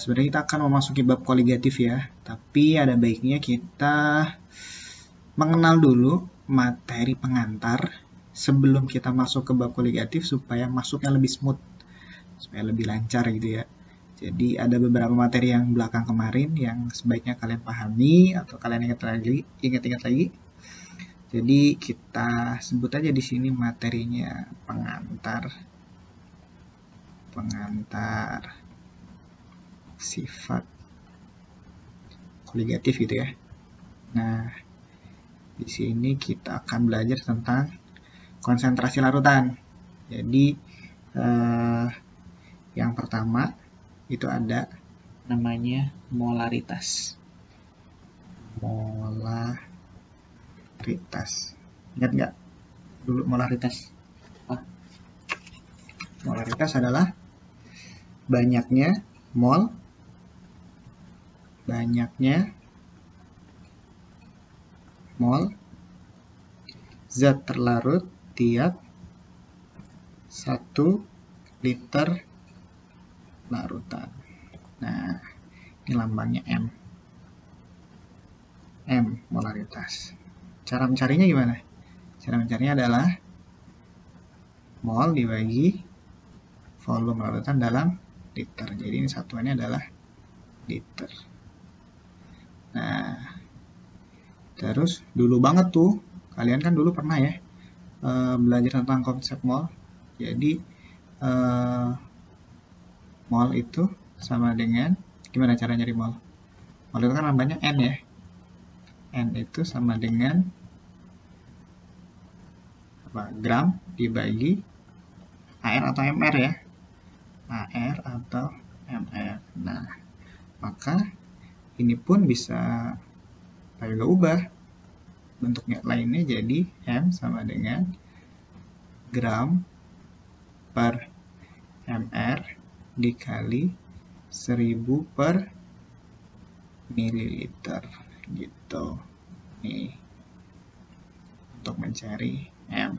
Sebenarnya kita akan memasuki bab koligatif ya, tapi ada baiknya kita mengenal dulu materi pengantar sebelum kita masuk ke bab koligatif supaya masuknya lebih smooth, supaya lebih lancar gitu ya. Jadi ada beberapa materi yang belakang kemarin yang sebaiknya kalian pahami atau kalian ingat-ingat lagi. Jadi kita sebut aja di sini materinya pengantar sifat koligatif gitu ya. Nah, di sini kita akan belajar tentang konsentrasi larutan. Jadi yang pertama itu ada namanya molaritas. Ingat nggak dulu molaritas? Molaritas adalah banyaknya mol zat terlarut tiap 1 liter larutan. Nah, ini lambangnya M. Molaritas. Cara mencarinya gimana? Cara mencarinya adalah mol dibagi volume larutan dalam liter. Jadi ini satuannya adalah liter. Nah, terus dulu banget tuh, kalian kan dulu pernah ya belajar tentang konsep mol. Jadi mol itu sama dengan, gimana cara nyari mol? Mol itu kan lambangnya N ya. N itu sama dengan gram dibagi AR atau MR ya. AR atau MR. Nah, maka ini pun bisa juga ubah bentuknya lainnya jadi M sama dengan gram per MR dikali 1000 per mililiter gitu. Nih, untuk mencari M.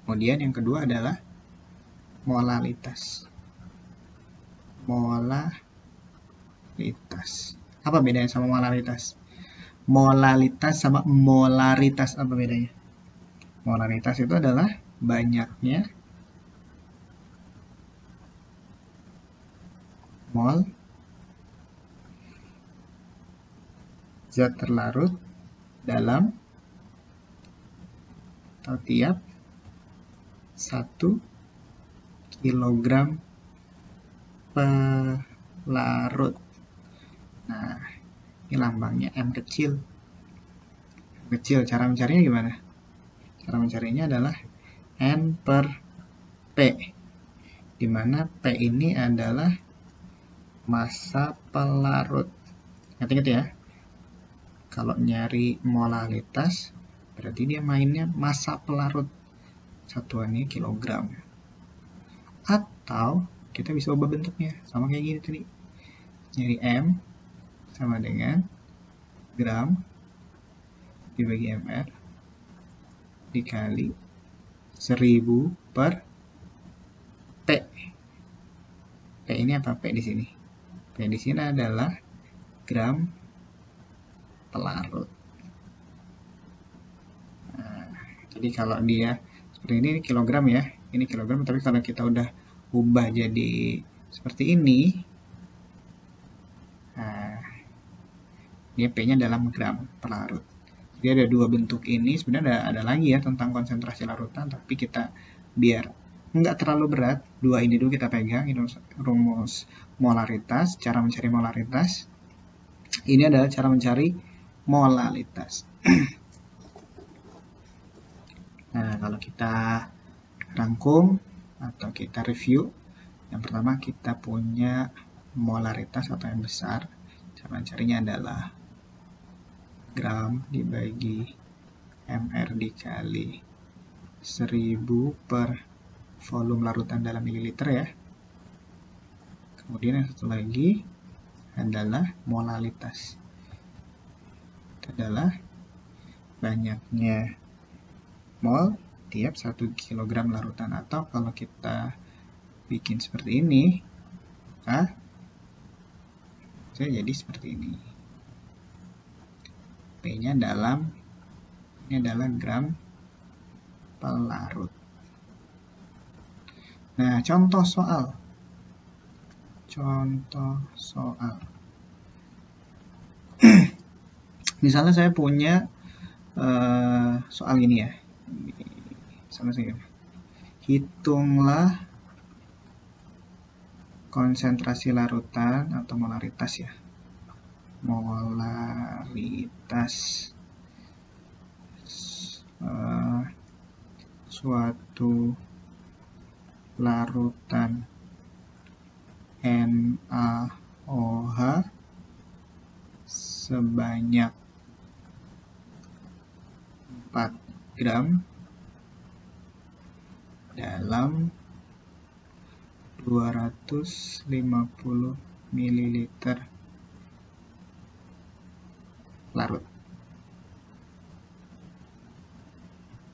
Kemudian yang kedua adalah molalitas. Apa bedanya sama molalitas? Molalitas sama molaritas apa bedanya? Molaritas itu adalah banyaknya mol zat terlarut dalam atau tiap 1 kilogram pelarut. Nah, ini lambangnya M kecil. Cara mencarinya gimana? Cara mencarinya adalah N per P, di mana P ini adalah massa pelarut. Ingat-ingat ya, kalau nyari molalitas berarti dia mainnya massa pelarut, satuannya kilogram. Atau kita bisa ubah bentuknya sama kayak gini tadi, nyari M sama dengan gram dibagi MR dikali 1000 per P. P ini apa? P di sini. P di sini adalah gram pelarut. Nah, jadi kalau dia seperti ini kilogram ya, ini kilogram, tapi kalau kita udah ubah jadi seperti ini, nah, dia P-nya dalam gram pelarut. Jadi ada dua bentuk ini. Sebenarnya ada lagi ya tentang konsentrasi larutan, tapi kita biar nggak terlalu berat, dua ini dulu kita pegang. Ini rumus molaritas, cara mencari molaritas. Ini adalah cara mencari molalitas. Nah, kalau kita rangkum atau kita review, yang pertama kita punya molaritas atau yang besar. Cara mencarinya adalah gram dibagi MR dikali 1000 per volume larutan dalam mililiter ya. Kemudian yang satu lagi adalah molalitas. Itu adalah banyaknya mol tiap 1 kg larutan, atau kalau kita bikin seperti ini, Maka saya jadi seperti ini. P-nya ini adalah gram pelarut. Nah, contoh soal. Misalnya saya punya soal ini ya. Sama saja. Hitunglah konsentrasi larutan atau molaritas ya. Molaritas suatu larutan NaOH sebanyak 4 gram dalam 250 ml larut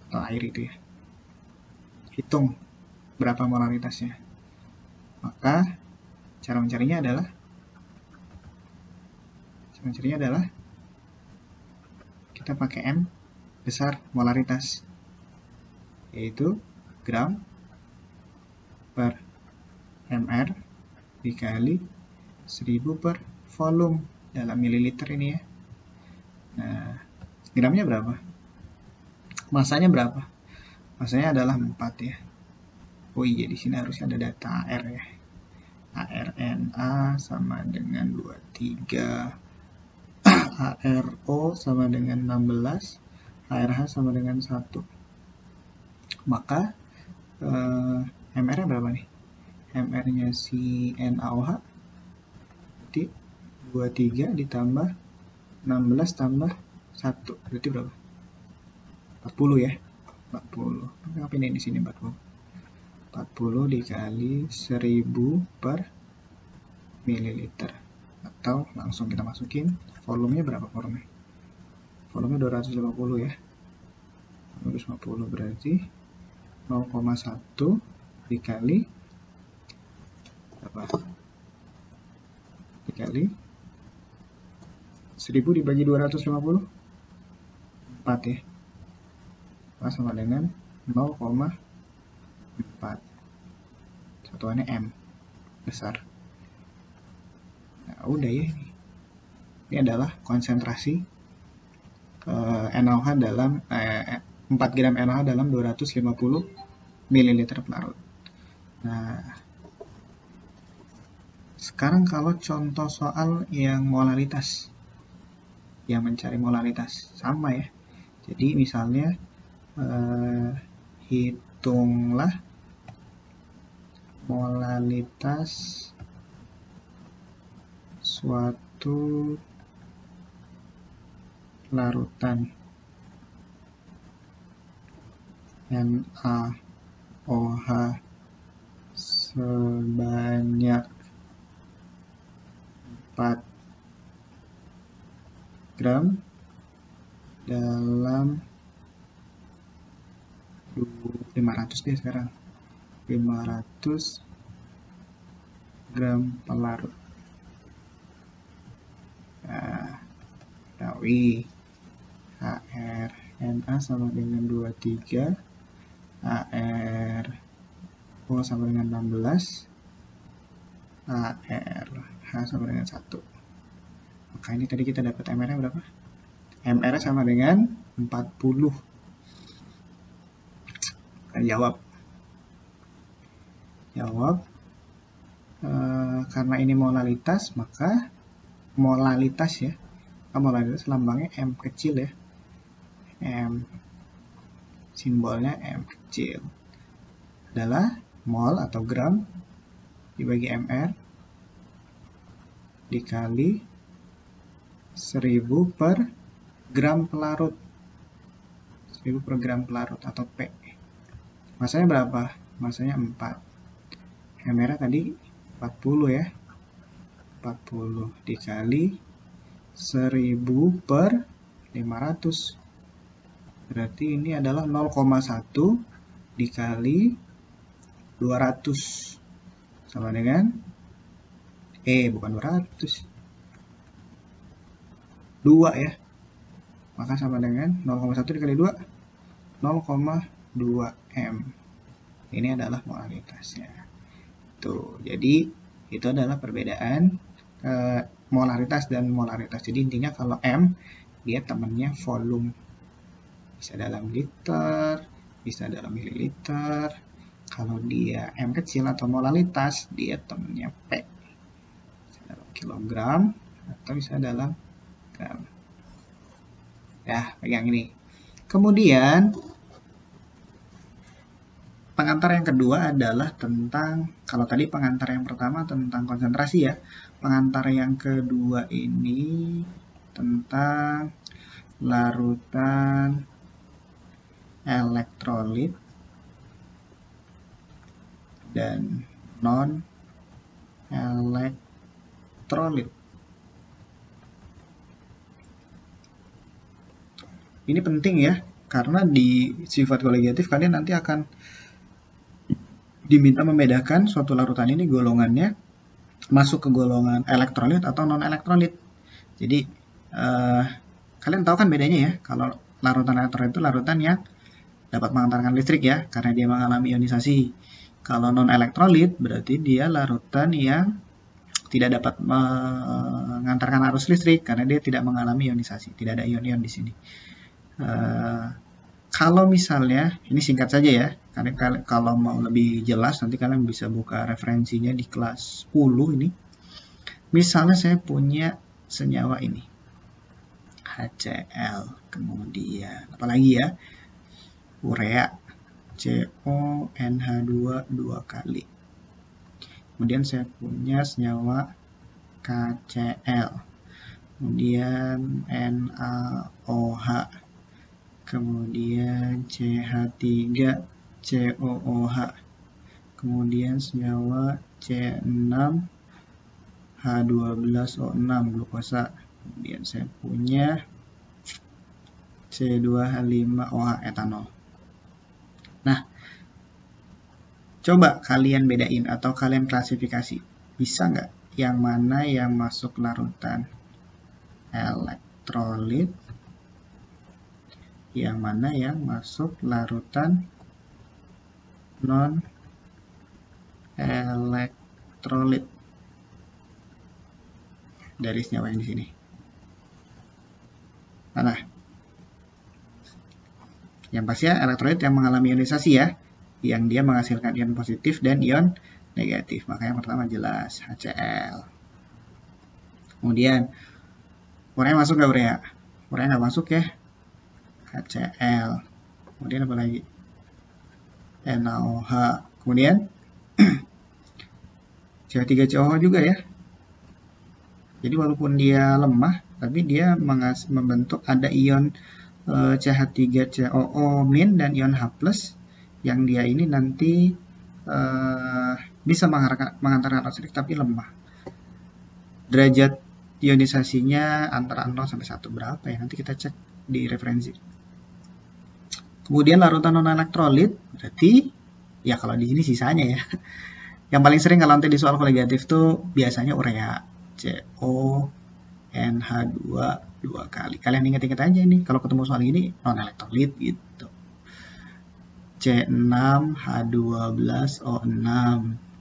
atau air itu ya. Hitung berapa molaritasnya. Maka cara mencarinya adalah kita pakai M besar molaritas, yaitu gram per mr dikali 1000 per volume dalam mililiter ini ya. Nah, gramnya berapa? Masanya berapa? Masanya adalah 4 ya. Oh iya, di sini harusnya ada data AR ya. ARNA sama dengan 23, ARO sama dengan 16, ARH sama dengan 1. Maka MR-nya berapa nih? MR-nya si NaOH berarti 23 ditambah 16 tambah 1 berarti berapa? 40 ya. 40. Ngapain ini di sini 40 dikali 1000 per mililiter. Atau langsung kita masukin volumenya berapa volumenya? Volumenya 250 ya. 250 berarti 0,1 dikali berapa? Dikali 1000 dibagi 250 4 ya. Sama dengan 0,4. Satuannya M besar. Nah, udah ya ini. Ini adalah konsentrasi NaOH dalam 4 gram NaOH dalam 250 ml pelarut. Nah, sekarang kalau contoh soal yang molaritas, yang mencari molaritas sama ya. Jadi misalnya hitunglah molaritas suatu larutan NaOH sebanyak 4 gram dalam 500 deh sekarang, 500 gram pelarut. Nah, tahu HRNA sama dengan 23, ARO sama dengan 16, ARH sama dengan 1. Maka ini tadi kita dapat MR-nya berapa? MR sama dengan 40. Jawab karena ini molaritas, maka molaritas ya, molaritas lambangnya M kecil ya, M simbolnya M kecil adalah mol atau gram dibagi MR dikali 1000 per gram pelarut, 1000 per gram pelarut atau P. Masanya berapa? Masanya 4. MR tadi 40 ya. 40 dikali 1000 per 500. Berarti ini adalah 0,1 dikali 200 sama dengan bukan 200. 2 ya. Maka sama dengan 0,1 dikali 2, 0,2 M. Ini adalah molaritasnya. Tuh, jadi itu adalah perbedaan molaritas dan molaritas. Jadi intinya kalau M, dia temannya volume. Bisa dalam liter, bisa dalam mililiter. Kalau dia M kecil atau molaritas, dia temannya P. Bisa dalam kilogram atau bisa dalam gram. Ya, pegang ini. Kemudian pengantar yang kedua adalah tentang, kalau tadi pengantar yang pertama tentang konsentrasi ya, pengantar yang kedua ini tentang larutan elektrolit dan non-elektrolit. Ini penting ya, karena di sifat kolegiatif kalian nanti akan diminta membedakan suatu larutan ini golongannya masuk ke golongan elektrolit atau non-elektrolit. Jadi kalian tahu kan bedanya ya, kalau larutan elektrolit itu larutan yang dapat mengantarkan listrik ya, karena dia mengalami ionisasi. Kalau non-elektrolit berarti dia larutan yang tidak dapat mengantarkan arus listrik karena dia tidak mengalami ionisasi, tidak ada ion-ion di sini. Kalau misalnya, ini singkat saja ya, karena kalau mau lebih jelas nanti kalian bisa buka referensinya di kelas 10 ini. Misalnya saya punya senyawa ini, HCl, kemudian apalagi ya, urea, CONH2 2 kali. Kemudian saya punya senyawa KCl, kemudian NaOH, kemudian CH3COOH, kemudian senyawa C6H12O6 glukosa, kemudian saya punya C2H5OH etanol. Nah, coba kalian bedain atau kalian klasifikasi, bisa nggak yang mana yang masuk larutan elektrolit, yang mana yang masuk larutan non-elektrolit dari senyawa yang di sini. Mana? Yang pasti ya elektrolit yang mengalami ionisasi ya, yang dia menghasilkan ion positif dan ion negatif. Maka yang pertama jelas HCl. Kemudian urea masuk nggak urea? Urea nggak masuk ya. HCl. Kemudian apa lagi? NaOH. Kemudian CH3COOH juga ya. Jadi walaupun dia lemah, tapi dia membentuk ada ion CH3COO- dan ion H+, yang dia ini nanti bisa mengantarkan listrik tapi lemah. Derajat ionisasinya antara 0 sampai 1 berapa ya? Nanti kita cek di referensi. Kemudian larutan non-elektrolit berarti ya kalau di sini sisanya ya. Yang paling sering kalau nanti di soal kolegiatif tuh biasanya urea, CONH2 2 kali. Kalian ingat-ingat aja nih kalau ketemu soal ini non-elektrolit gitu. C6H12O6,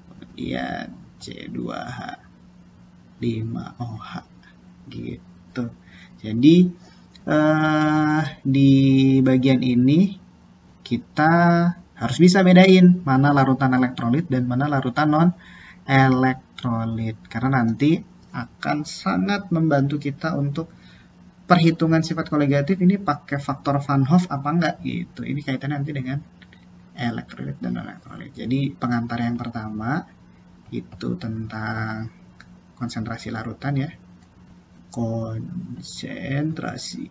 kemudian C2H5OH gitu. Jadi di bagian ini kita harus bisa bedain mana larutan elektrolit dan mana larutan non-elektrolit, karena nanti akan sangat membantu kita untuk perhitungan sifat kolegiatif ini pakai faktor Van Hoff apa enggak gitu. Ini kaitannya nanti dengan elektrolit dan non-elektrolit. Jadi pengantar yang pertama itu tentang konsentrasi larutan ya. Konsentrasi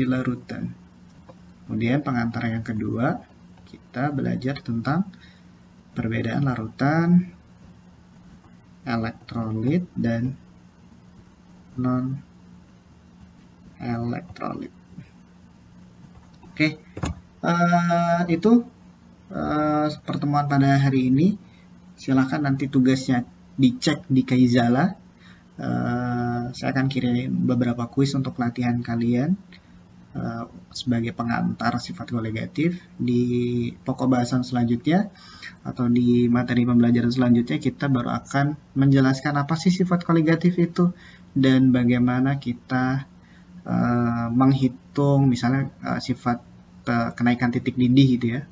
larutan. Kemudian pengantar yang kedua kita belajar tentang perbedaan larutan elektrolit dan non-elektrolit. Oke, itu pertemuan pada hari ini. Silahkan nanti tugasnya dicek di Kaizala. Saya akan kirim beberapa kuis untuk latihan kalian sebagai pengantar sifat koligatif. Di pokok bahasan selanjutnya atau di materi pembelajaran selanjutnya kita baru akan menjelaskan apa sih sifat koligatif itu dan bagaimana kita menghitung misalnya sifat kenaikan titik didih gitu ya.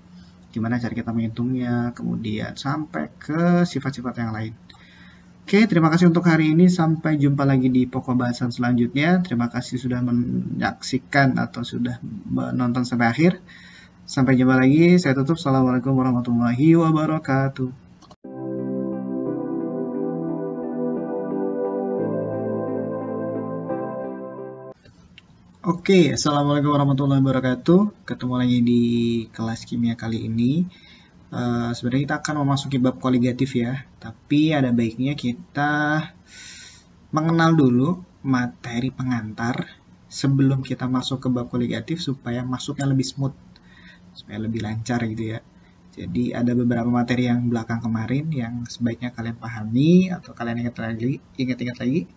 Gimana cara kita menghitungnya, kemudian sampai ke sifat-sifat yang lain. Oke, terima kasih untuk hari ini. Sampai jumpa lagi di pokok bahasan selanjutnya. Terima kasih sudah menyaksikan atau sudah menonton sampai akhir. Sampai jumpa lagi. Saya tutup. Assalamualaikum warahmatullahi wabarakatuh. Oke, assalamualaikum warahmatullahi wabarakatuh. Ketemu lagi di kelas kimia kali ini. Sebenarnya kita akan memasuki bab koligatif ya, tapi ada baiknya kita mengenal dulu materi pengantar sebelum kita masuk ke bab koligatif supaya masuknya lebih smooth, supaya lebih lancar gitu ya. Jadi ada beberapa materi yang belakang kemarin yang sebaiknya kalian pahami atau kalian ingat-ingat lagi.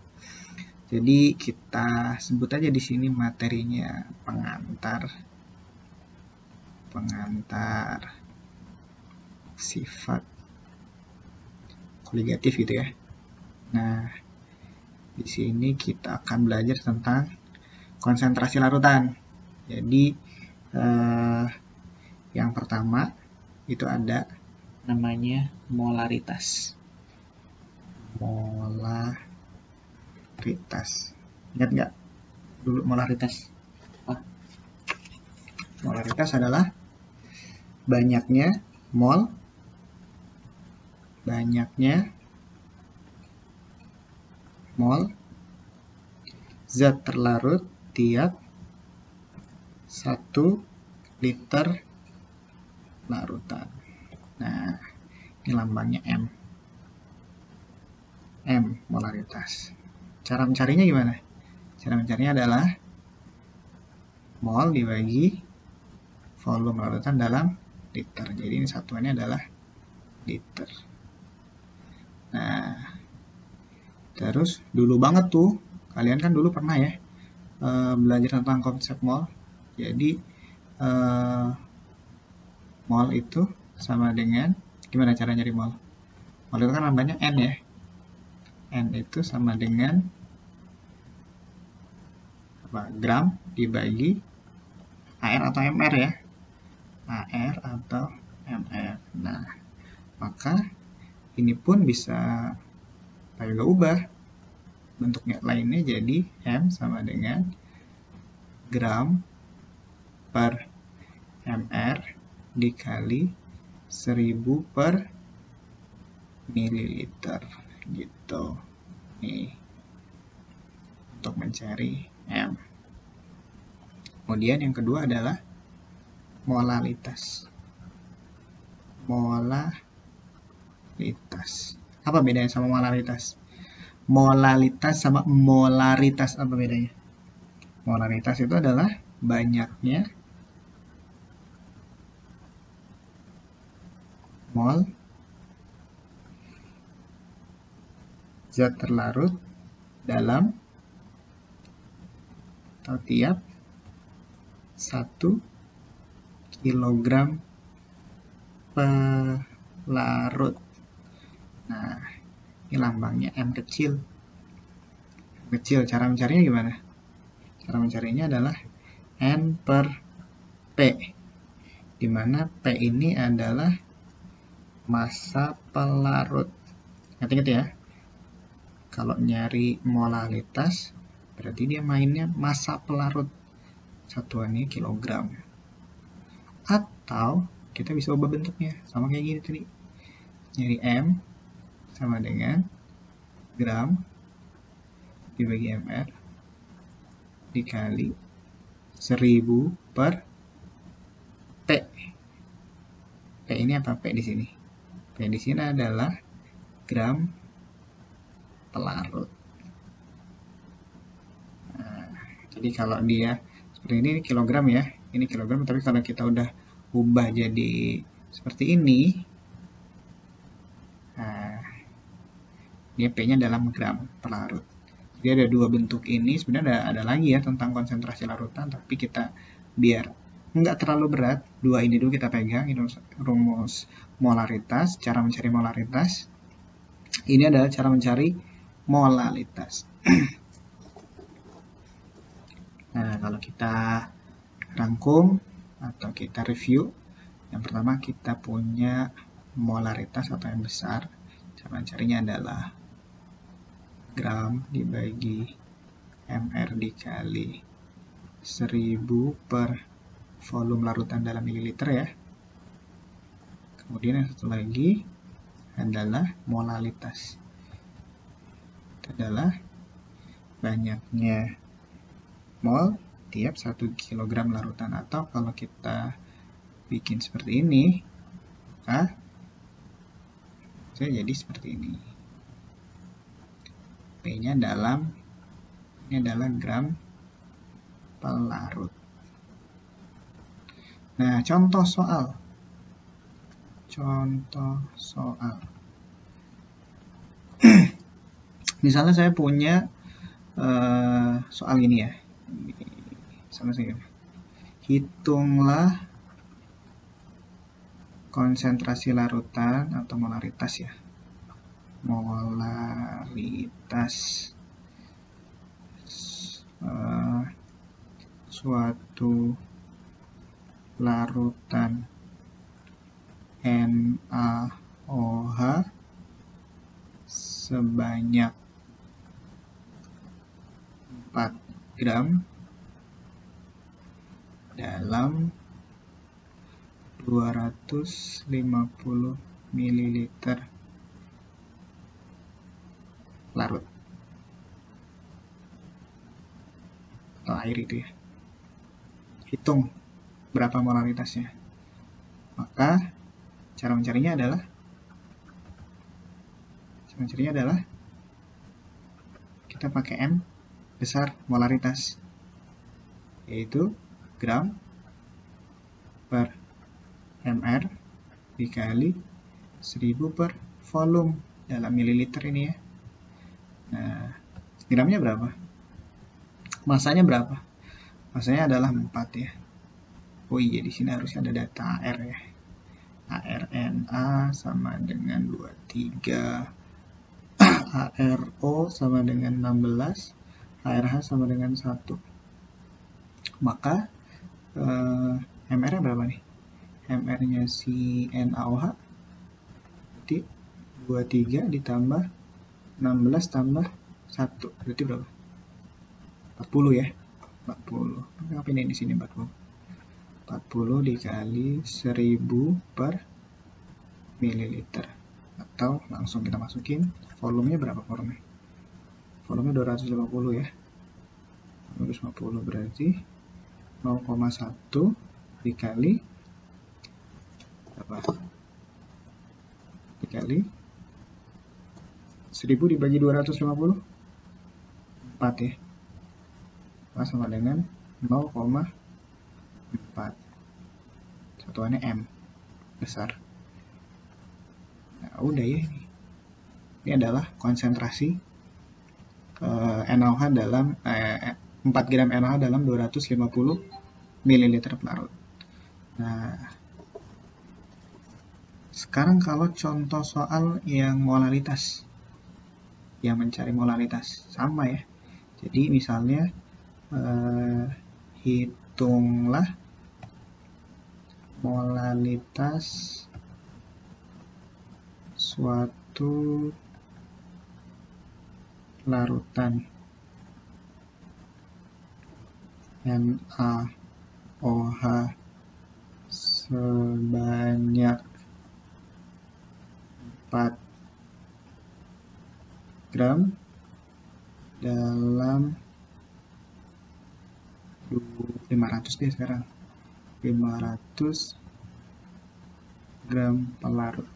Jadi kita sebut aja di sini materinya pengantar sifat koligatif gitu ya. Nah, di sini kita akan belajar tentang konsentrasi larutan. Jadi yang pertama itu ada namanya molaritas. Ingat nggak dulu molaritas? Molaritas adalah banyaknya mol zat terlarut tiap 1 liter larutan. Nah, ini lambangnya M. Molaritas. Cara mencarinya gimana? Cara mencarinya adalah mol dibagi volume larutan dalam liter. Jadi ini satuannya adalah liter. Nah, terus dulu banget tuh, kalian kan dulu pernah ya belajar tentang konsep mol. Jadi mol itu sama dengan, gimana cara nyari mol? Mol itu kan lambangnya N ya. N itu sama dengan gram dibagi AR atau MR ya. AR atau MR. Nah, maka ini pun bisa juga ubah bentuknya lainnya jadi M sama dengan gram per MR dikali 1000 per mililiter gitu. Nih, untuk mencari M. Kemudian yang kedua adalah molalitas. Apa bedanya sama molaritas? Molalitas sama molaritas apa bedanya? Molaritas itu adalah banyaknya mol zat terlarut dalam atau tiap 1 kilogram pelarut. Nah, ini lambangnya M kecil. Cara mencarinya gimana? Cara mencarinya adalah N per P, di mana P ini adalah massa pelarut. Ingat-ingat ya, kalau nyari molalitas berarti dia mainnya massa pelarut, satuannya kilogram. Atau kita bisa ubah bentuknya sama kayak gini tadi, nyari M sama dengan gram dibagi MR dikali 1000 per P. P ini apa? P di sini. P di sini adalah gram pelarut. Nah, jadi kalau dia seperti ini kilogram ya, ini kilogram, tapi kalau kita udah ubah jadi seperti ini, Ini P-nya dalam gram per larut. Jadi ada dua bentuk ini. Sebenarnya ada lagi ya tentang konsentrasi larutan, tapi kita biar nggak terlalu berat, dua ini dulu kita pegang. Ini rumus molaritas, cara mencari molaritas. Ini adalah cara mencari molalitas. Nah, kalau kita rangkum atau kita review, yang pertama kita punya molaritas atau yang besar. Cara mencarinya adalah gram dibagi mr dikali 1000 per volume larutan dalam mililiter ya. Kemudian yang satu lagi adalah molalitas. Itu adalah banyaknya mol tiap 1 kg larutan, atau kalau kita bikin seperti ini, maka jadi seperti ini. P-nya dalam, ini adalah gram per larut. Nah, contoh soal. Misalnya saya punya soal ini ya. Sama saja. Hitunglah konsentrasi larutan atau molaritas ya. Molaritas suatu larutan NaOH sebanyak 4 gram dalam 250 ml larut atau air itu ya. Hitung berapa molaritasnya. Maka cara mencarinya adalah kita pakai M besar molaritas, yaitu gram per mr dikali 1000 per volume dalam mililiter ini ya. Nah, gramnya berapa? Masanya berapa? Masanya adalah 4 ya. Oh iya, di sini harusnya ada data AR ya. ARNA sama dengan 23, ARO sama dengan 16, ARH sama dengan 1. Maka MR-nya berapa nih? MR-nya si NaOH berarti 23 ditambah 16 tambah 1 berarti berapa? 40 ya. 40. Ngapain ini di sini 40? 40 dikali 1000 per mililiter, atau langsung kita masukin volumenya berapa volumenya? Volumenya 250 ya. 250 berarti 0,1 dikali berapa? Dikali 1000 dibagi 250 4 ya. Maka sama dengan 0,4. Satuannya M besar. Nah, udah ya ini. Ini adalah konsentrasi NaOH dalam 4 gram NaOH dalam 250 ml per larut. Nah, sekarang kalau contoh soal yang molaritas, yang mencari molaritas sama ya. Jadi misalnya hitunglah molalitas suatu larutan NaOH sebanyak 4 gram dalam 500 deh sekarang, 500 gram per larut.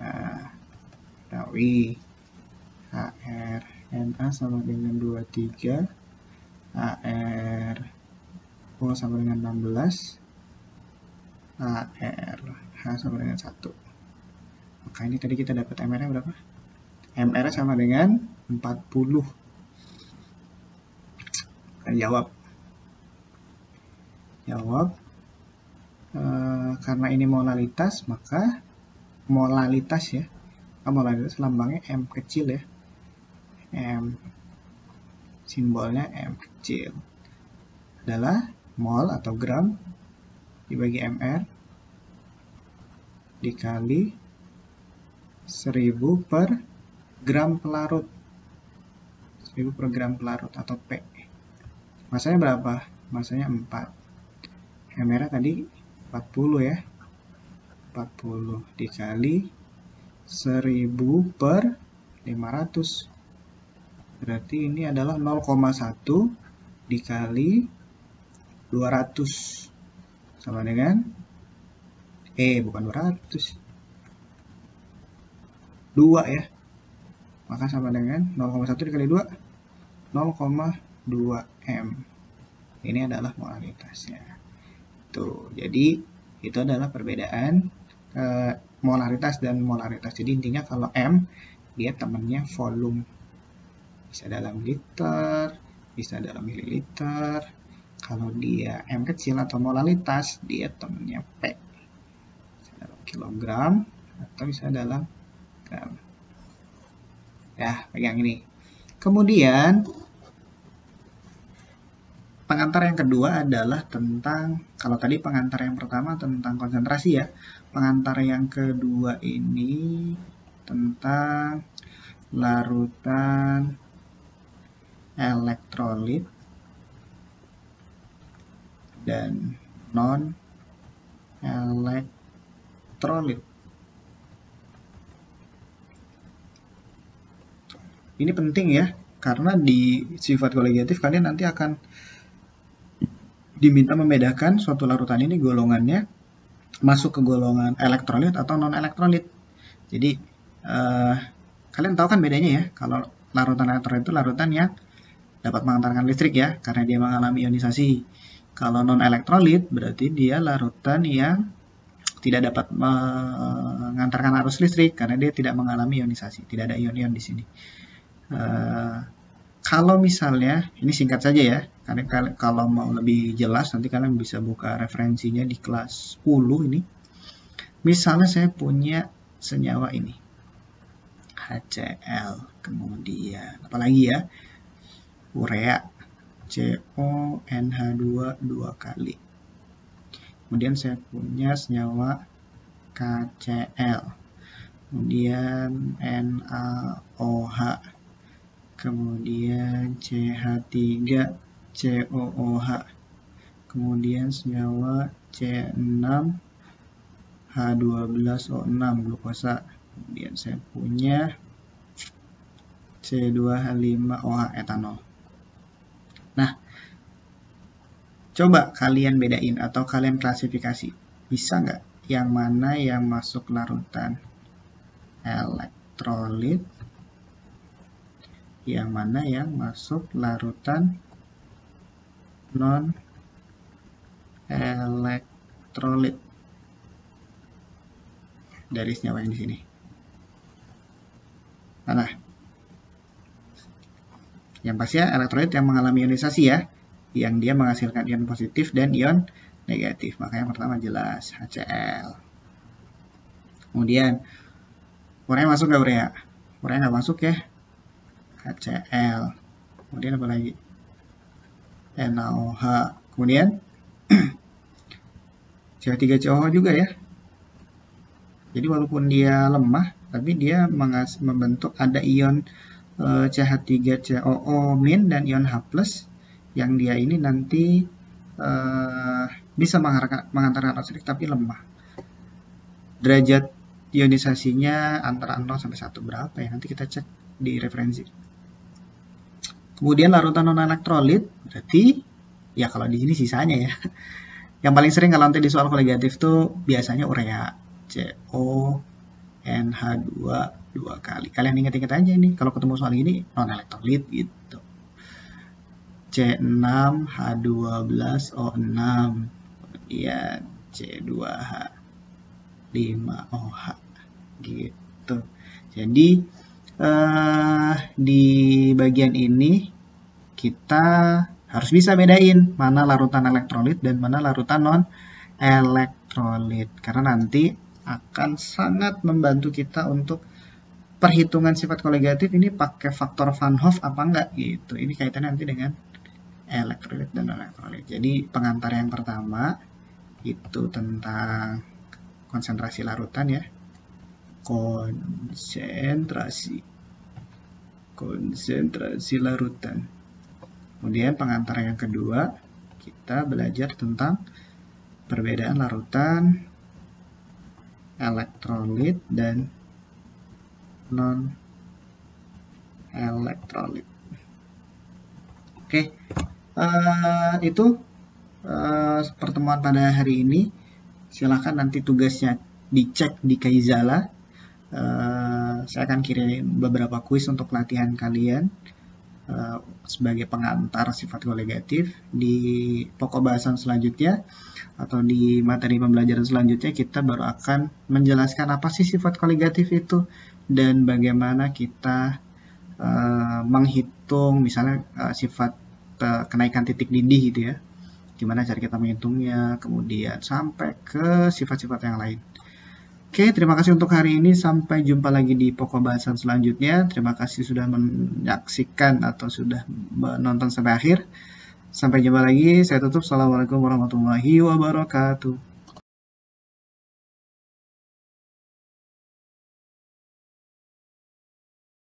Nah, tahu HRNA sama dengan 23, ARO sama dengan 16, ARH sama dengan 1. Maka ini tadi kita dapat MR-nya berapa? MR sama dengan 40. Kita jawab. Karena ini molalitas, maka molalitas ya. Molalitas lambangnya M kecil ya. M. Simbolnya M kecil. Adalah mol atau gram dibagi MR dikali 1000 per gram pelarut. 1000 per gram pelarut atau P. Masanya berapa? Masanya 4. MR tadi 40 ya. 40 dikali 1000 per 500. Berarti ini adalah 0,1 dikali 200. Sama dengan bukan 200. 2 ya. Maka sama dengan 0,1 dikali 2, 0,2 M. Ini adalah molaritasnya. Tuh, jadi itu adalah perbedaan molaritas dan molaritas. Jadi intinya kalau M, dia temannya volume. Bisa dalam liter, bisa dalam mililiter. Kalau dia M kecil atau molalitas, dia temannya P. Bisa dalam kilogram atau bisa dalam gram. Ya, pegang ini. Kemudian pengantar yang kedua adalah tentang, kalau tadi pengantar yang pertama tentang konsentrasi ya, pengantar yang kedua ini tentang larutan elektrolit dan non-elektrolit. Ini penting ya, karena di sifat koligatif kalian nanti akan diminta membedakan suatu larutan ini golongannya masuk ke golongan elektrolit atau non-elektrolit. Jadi kalian tahu kan bedanya ya, kalau larutan elektrolit itu larutan yang dapat mengantarkan listrik ya, karena dia mengalami ionisasi. Kalau non-elektrolit berarti dia larutan yang tidak dapat mengantarkan arus listrik karena dia tidak mengalami ionisasi, tidak ada ion-ion di sini. Kalau misalnya, ini singkat saja ya, karena kalau mau lebih jelas nanti kalian bisa buka referensinya di kelas 10 ini. Misalnya saya punya senyawa ini, HCl, kemudian apalagi ya, urea, CONH2 2 kali. Kemudian saya punya senyawa KCl, kemudian NaOH, kemudian CH3COOH, kemudian senyawa C6H12O6 glukosa, kemudian saya punya C2H5OH etanol. Nah, coba kalian bedain atau kalian klasifikasi, bisa nggak yang mana yang masuk larutan elektrolit, yang mana yang masuk larutan non-elektrolit dari senyawa yang di sini. Mana? Yang pasti ya elektrolit yang mengalami ionisasi ya, yang dia menghasilkan ion positif dan ion negatif. Maka yang pertama jelas HCl. Kemudian urea masuk nggak urea? Urea nggak masuk ya. HCl. Kemudian apa lagi? NaOH. Kemudian CH3COOH juga ya. Jadi walaupun dia lemah, tapi dia membentuk ada ion CH3COO- dan ion H+, yang dia ini nanti bisa mengantarkan listrik tapi lemah. Derajat ionisasinya antara 0 sampai 1 berapa ya? Nanti kita cek di referensi. Kemudian larutan non-elektrolit berarti ya kalau di sini sisanya ya. Yang paling sering kalau nanti di soal koligatif tuh biasanya urea, CONH2 2 kali. Kalian ingat-ingat aja ini kalau ketemu soal ini non-elektrolit gitu. C6H12O6, kemudian C2H5OH. gitu. Jadi di bagian ini kita harus bisa bedain mana larutan elektrolit dan mana larutan non elektrolit, karena nanti akan sangat membantu kita untuk perhitungan sifat koligatif ini pakai faktor Van Hoff apa enggak gitu. Ini kaitannya nanti dengan elektrolit dan non elektrolit. Jadi pengantar yang pertama itu tentang konsentrasi larutan ya. Konsentrasi larutan. Kemudian pengantar yang kedua kita belajar tentang perbedaan larutan elektrolit dan non elektrolit. Oke, itu pertemuan pada hari ini. Silahkan nanti tugasnya dicek di Kaizala. Saya akan kirim beberapa kuis untuk latihan kalian sebagai pengantar sifat koligatif. Di pokok bahasan selanjutnya atau di materi pembelajaran selanjutnya kita baru akan menjelaskan apa sih sifat koligatif itu dan bagaimana kita menghitung misalnya sifat kenaikan titik dindih gitu ya, gimana cara kita menghitungnya, kemudian sampai ke sifat-sifat yang lain. Oke, terima kasih untuk hari ini. Sampai jumpa lagi di pokok bahasan selanjutnya. Terima kasih sudah menyaksikan atau sudah menonton sampai akhir. Sampai jumpa lagi. Saya tutup. Assalamualaikum warahmatullahi wabarakatuh.